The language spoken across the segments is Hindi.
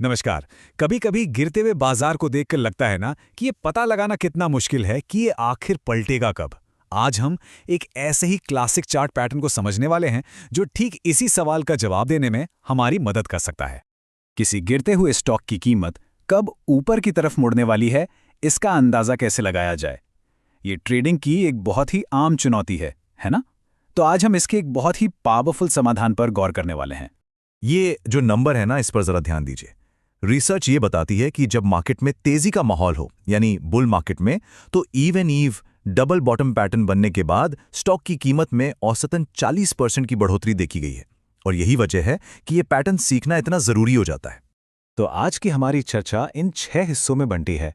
नमस्कार। कभी कभी गिरते हुए बाजार को देखकर लगता है ना कि ये पता लगाना कितना मुश्किल है कि ये आखिर पलटेगा कब। आज हम एक ऐसे ही क्लासिक चार्ट पैटर्न को समझने वाले हैं जो ठीक इसी सवाल का जवाब देने में हमारी मदद कर सकता है। किसी गिरते हुए स्टॉक की कीमत कब ऊपर की तरफ मुड़ने वाली है, इसका अंदाजा कैसे लगाया जाए? ये ट्रेडिंग की एक बहुत ही आम चुनौती है ना? तो आज हम इसके एक बहुत ही पावरफुल समाधान पर गौर करने वाले हैं। ये जो नंबर है ना, इस पर जरा ध्यान दीजिए। रिसर्च ये बताती है कि जब मार्केट में तेजी का माहौल हो, यानी बुल मार्केट में, तो ईव डबल बॉटम पैटर्न बनने के बाद स्टॉक की कीमत में औसतन 40% की बढ़ोतरी देखी गई है। और यही वजह है कि ये पैटर्न सीखना इतना जरूरी हो जाता है। तो आज की हमारी चर्चा इन 6 हिस्सों में बंटी है।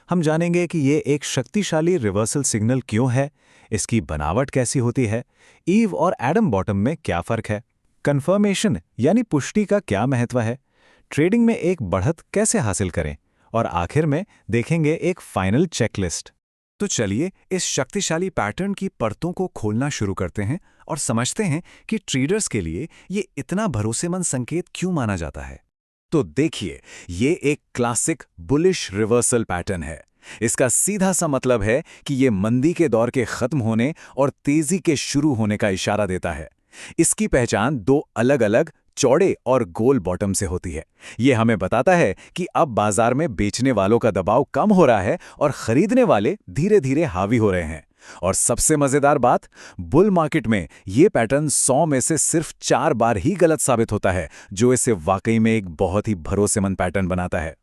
हम जानेंगे कि ये एक शक्तिशाली रिवर्सल सिग्नल क्यों है, इसकी बनावट कैसी होती है, ईव और एडम बॉटम में क्या फर्क है, कंफर्मेशन यानी पुष्टि का क्या महत्व है, ट्रेडिंग में एक बढ़त कैसे हासिल करें, और आखिर में देखेंगे एक फाइनल चेकलिस्ट। तो चलिए इस शक्तिशाली पैटर्न की परतों को खोलना शुरू करते हैं और समझते हैं कि ट्रेडर्स के लिए ये इतना भरोसेमंद संकेत क्यों माना जाता है। तो देखिए, ये एक क्लासिक बुलिश रिवर्सल पैटर्न है। इसका सीधा सा मतलब है कि ये मंदी के दौर के खत्म होने और तेजी के शुरू होने का इशारा देता है। इसकी पहचान दो अलग अलग चौड़े और गोल बॉटम से होती है। ये हमें बताता है कि अब बाजार में बेचने वालों का दबाव कम हो रहा है और खरीदने वाले धीरे धीरे हावी हो रहे हैं। और सबसे मजेदार बात, बुल मार्केट में ये पैटर्न 100 में से सिर्फ 4 बार ही गलत साबित होता है, जो इसे वाकई में एक बहुत ही भरोसेमंद पैटर्न बनाता है।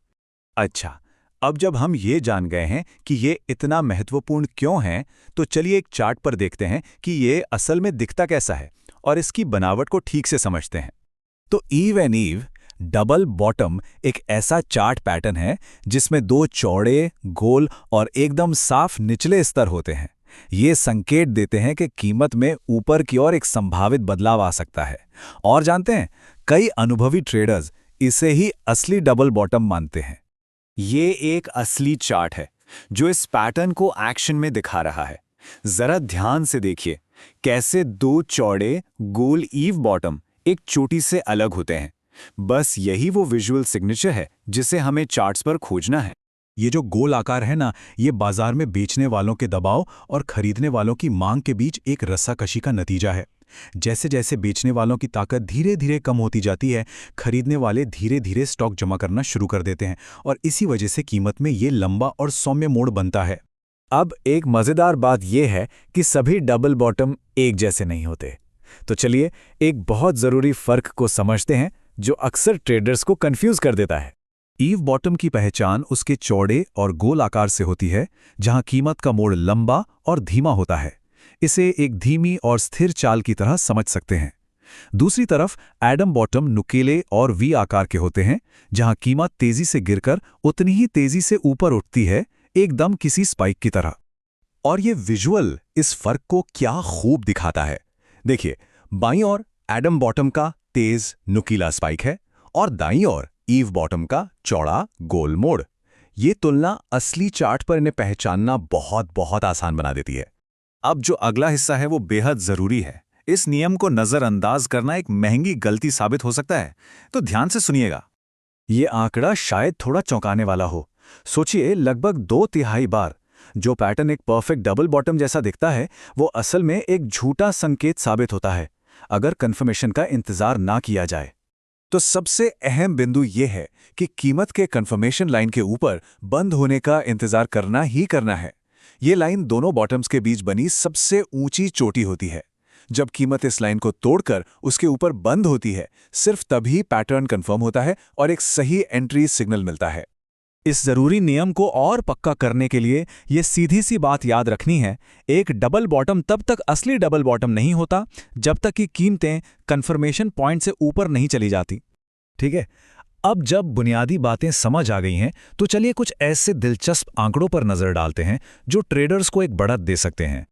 अच्छा, अब जब हम ये जान गए हैं कि ये इतना महत्वपूर्ण क्यों है, तो चलिए एक चार्ट पर देखते हैं कि ये असल में दिखता कैसा है और इसकी बनावट को ठीक से समझते हैं। तो ईव डबल बॉटम एक ऐसा चार्ट पैटर्न है जिसमें दो चौड़े, गोल और एकदम साफ निचले स्तर होते हैं। ये संकेत देते हैं कि कीमत में ऊपर की ओर एक संभावित बदलाव आ सकता है। और जानते हैं, कई अनुभवी ट्रेडर्स इसे ही असली डबल बॉटम मानते हैं। ये एक असली चार्ट है जो इस पैटर्न को एक्शन में दिखा रहा है। जरा ध्यान से देखिए कैसे दो चौड़े गोल ईव बॉटम एक चोटी से अलग होते हैं। बस यही वो विजुअल सिग्नेचर है जिसे हमें चार्ट्स पर खोजना है। ये जो गोल आकार है ना, ये बाजार में बेचने वालों के दबाव और खरीदने वालों की मांग के बीच एक रस्साकशी का नतीजा है। जैसे जैसे बेचने वालों की ताकत धीरे धीरे कम होती जाती है, खरीदने वाले धीरे धीरे स्टॉक जमा करना शुरू कर देते हैं और इसी वजह से कीमत में ये लंबा और सौम्य मोड़ बनता है। अब एक मजेदार बात यह है कि सभी डबल बॉटम एक जैसे नहीं होते। तो चलिए एक बहुत जरूरी फर्क को समझते हैं जो अक्सर ट्रेडर्स को कंफ्यूज कर देता है। ईव बॉटम की पहचान उसके चौड़े और गोल आकार से होती है, जहां कीमत का मोड़ लंबा और धीमा होता है। इसे एक धीमी और स्थिर चाल की तरह समझ सकते हैं। दूसरी तरफ एडम बॉटम नुकीले और वी आकार के होते हैं, जहां कीमत तेजी से गिरकर उतनी ही तेजी से ऊपर उठती है, एकदम किसी स्पाइक की तरह। और ये विजुअल इस फर्क को क्या खूब दिखाता है। देखिए, बाईं ओर एडम बॉटम का तेज नुकीला स्पाइक है और दाईं ओर ईव बॉटम का चौड़ा गोल मोड़। ये तुलना असली चार्ट पर इन्हें पहचानना बहुत बहुत आसान बना देती है। अब जो अगला हिस्सा है वो बेहद जरूरी है। इस नियम को नजरअंदाज करना एक महंगी गलती साबित हो सकता है, तो ध्यान से सुनिएगा। ये आंकड़ा शायद थोड़ा चौंकाने वाला हो। सोचिए, लगभग 2/3 बार जो पैटर्न एक परफेक्ट डबल बॉटम जैसा दिखता है, वो असल में एक झूठा संकेत साबित होता है अगर कंफर्मेशन का इंतजार ना किया जाए। तो सबसे अहम बिंदु यह है कि कीमत के कंफर्मेशन लाइन के ऊपर बंद होने का इंतजार करना ही करना है। ये लाइन दोनों बॉटम्स के बीच बनी सबसे ऊंची चोटी होती है। जब कीमत इस लाइन को तोड़कर उसके ऊपर बंद होती है, सिर्फ तभी पैटर्न कंफर्म होता है और एक सही एंट्री सिग्नल मिलता है। इस जरूरी नियम को और पक्का करने के लिए ये सीधी सी बात याद रखनी है, एक डबल बॉटम तब तक असली डबल बॉटम नहीं होता जब तक कि कीमतें कंफर्मेशन पॉइंट से ऊपर नहीं चली जाती। ठीक है, अब जब बुनियादी बातें समझ आ गई हैं, तो चलिए कुछ ऐसे दिलचस्प आंकड़ों पर नजर डालते हैं जो ट्रेडर्स को एक बढ़त दे सकते हैं।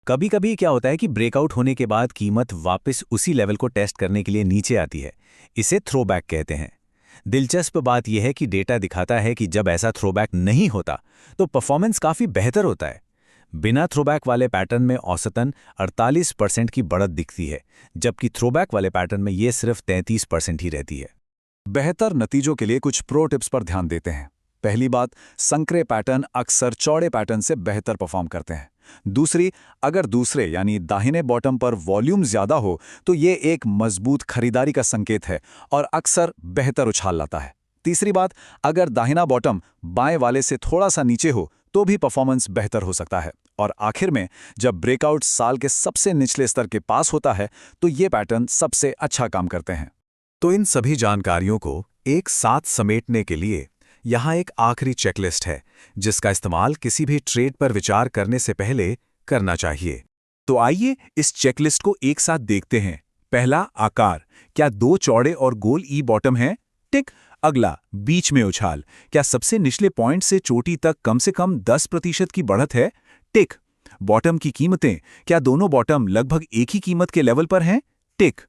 कभी कभी क्या होता है कि ब्रेकआउट होने के बाद कीमत वापस उसी लेवल को टेस्ट करने के लिए नीचे आती है। इसे थ्रोबैक कहते हैं। दिलचस्प बात यह है कि डेटा दिखाता है कि जब ऐसा थ्रोबैक नहीं होता तो परफॉर्मेंस काफी बेहतर होता है। बिना थ्रोबैक वाले पैटर्न में औसतन 48% की बढ़त दिखती है, जबकि थ्रोबैक वाले पैटर्न में ये सिर्फ 33% ही रहती है। बेहतर नतीजों के लिए कुछ प्रो टिप्स पर ध्यान देते हैं। पहली बात, संकरे पैटर्न अक्सर चौड़े पैटर्न से बेहतर परफॉर्म करते हैं। दूसरी, अगर दूसरे यानी दाहिने बॉटम पर वॉल्यूम ज्यादा हो तो ये एक मजबूत खरीदारी का संकेत है और अक्सर बेहतर उछाल लाता है। तीसरी बात, अगर दाहिना बॉटम बाएं वाले से थोड़ा सा नीचे हो तो भी परफॉर्मेंस बेहतर हो सकता है। और आखिर में, जब ब्रेकआउट साल के सबसे निचले स्तर के पास होता है तो ये पैटर्न सबसे अच्छा काम करते हैं। तो इन सभी जानकारियों को एक साथ समेटने के लिए यहाँ एक आखिरी चेकलिस्ट है जिसका इस्तेमाल किसी भी ट्रेड पर विचार करने से पहले करना चाहिए। तो आइए इस चेकलिस्ट को एक साथ देखते हैं। पहला, आकार। क्या दो चौड़े और गोल ई बॉटम हैं? टिक। अगला, बीच में उछाल। क्या सबसे निचले पॉइंट से चोटी तक कम से कम 10% की बढ़त है? टिक। बॉटम की कीमतें। क्या दोनों बॉटम लगभग एक ही कीमत के लेवल पर हैं? टिक।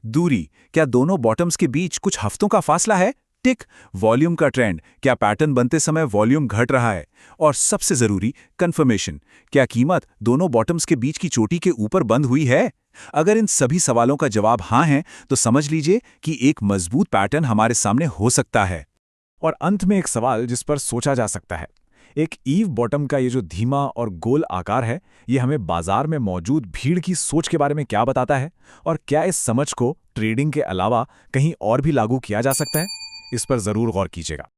दूरी। क्या दोनों बॉटम्स के बीच कुछ हफ्तों का फासला है? टिक। वॉल्यूम का ट्रेंड। क्या पैटर्न बनते समय वॉल्यूम घट रहा है? और सबसे जरूरी, कंफर्मेशन। क्या कीमत दोनों बॉटम्स के बीच की चोटी के ऊपर बंद हुई है? अगर इन सभी सवालों का जवाब हाँ है तो समझ लीजिए कि एक मजबूत पैटर्न हमारे सामने हो सकता है। और अंत में एक सवाल जिस पर सोचा जा सकता है, एक ईव बॉटम का ये जो धीमा और गोल आकार है, ये हमें बाजार में मौजूद भीड़ की सोच के बारे में क्या बताता है? और क्या इस समझ को ट्रेडिंग के अलावा कहीं और भी लागू किया जा सकता है? इस पर जरूर गौर कीजिएगा।